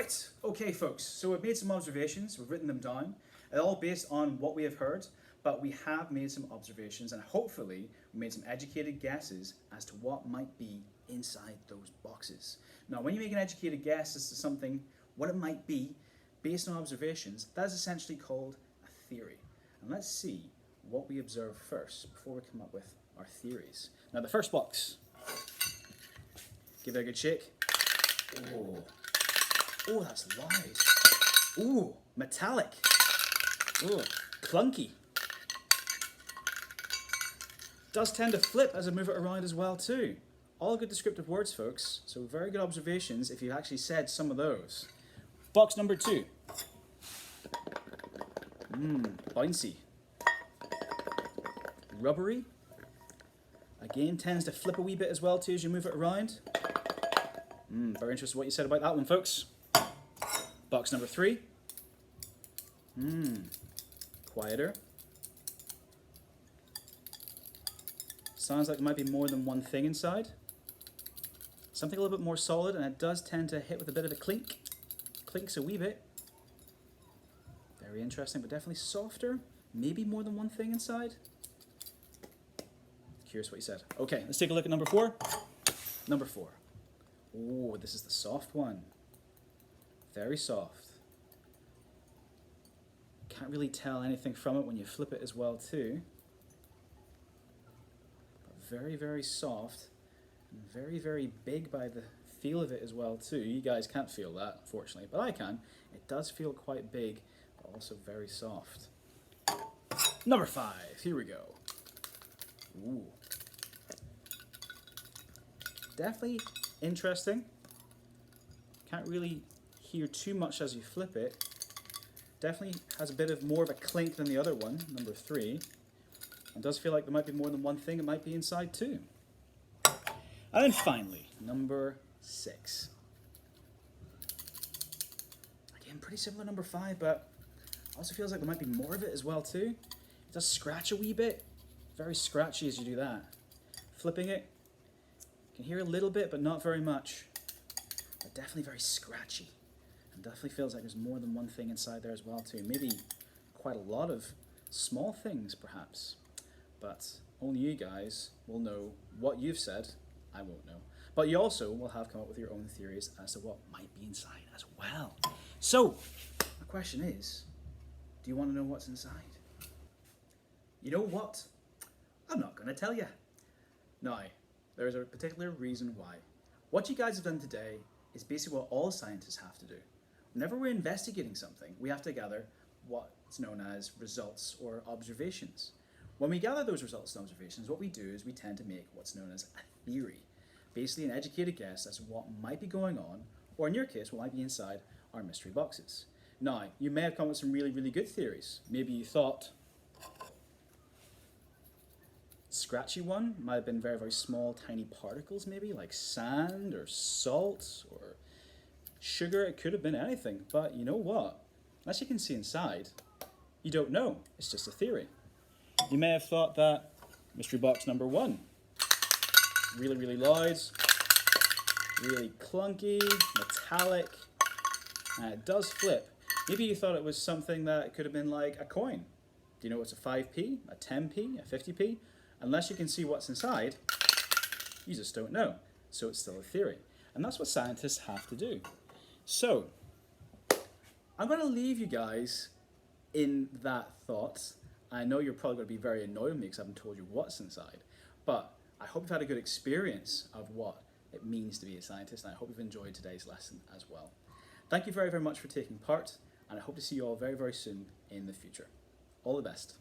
Right, okay folks, so we've made some observations, we've written them down. They're all based on what we have heard, but we have made some observations and hopefully we made some educated guesses as to what might be inside those boxes. Now when you make an educated guess as to something, what it might be, based on observations, that is essentially called a theory. And let's see what we observe first before we come up with our theories. Now the first box, give it a good shake. Oh. Oh, that's light. Ooh, metallic. Ooh, clunky. Does tend to flip as I move it around as well too. All good descriptive words, folks. So very good observations if you actually said some of those. Box number 2. Bouncy. Rubbery. Again, tends to flip a wee bit as well too as you move it around. Very interested in what you said about that one, folks. Box number 3. Quieter. Sounds like there might be more than one thing inside. Something a little bit more solid, and it does tend to hit with a bit of a clink. Clinks a wee bit. Very interesting, but definitely softer. Maybe more than one thing inside. Curious what you said. Okay, let's take a look at number 4. Number 4. Oh, this is the soft one. Very soft. Can't really tell anything from it when you flip it as well too. But very, very soft and very, very big by the feel of it as well too. You guys can't feel that, unfortunately, but I can. It does feel quite big, but also very soft. Number 5, here we go. Ooh. Definitely interesting. Can't really hear too much as you flip it. Definitely has a bit of more of a clink than the other one, number 3. And does feel like there might be more than one thing it might be inside too. And then finally, number 6. Again, pretty similar to number 5, but also feels like there might be more of it as well too. It does scratch a wee bit. Very scratchy as you do that. Flipping it, you can hear a little bit, but not very much. But definitely very scratchy. And definitely feels like there's more than one thing inside there as well too. Maybe quite a lot of small things perhaps. But only you guys will know what you've said. I won't know. But you also will have come up with your own theories as to what might be inside as well. So, the question is, do you want to know what's inside? You know what? I'm not going to tell you. Now, there is a particular reason why. What you guys have done today is basically what all scientists have to do. Whenever we're investigating something, we have to gather what's known as results or observations. When we gather those results and observations, what we do is we tend to make what's known as a theory. Basically an educated guess as to what might be going on, or in your case, what might be inside our mystery boxes. Now, you may have come up with some really, really good theories. Maybe you thought scratchy one might have been very, very small, tiny particles maybe, like sand or salt or sugar. It could have been anything, but you know what? Unless you can see inside, you don't know. It's just a theory. You may have thought that mystery box number 1, really, really loud, really clunky, metallic, and it does flip. Maybe you thought it was something that could have been like a coin. Do you know what's a 5p, a 10p, a 50p? Unless you can see what's inside, you just don't know. So it's still a theory. And that's what scientists have to do. So, I'm going to leave you guys in that thought. I know you're probably going to be very annoyed with me because I haven't told you what's inside. But I hope you've had a good experience of what it means to be a scientist. And I hope you've enjoyed today's lesson as well. Thank you very, very much for taking part. And I hope to see you all very, very soon in the future. All the best.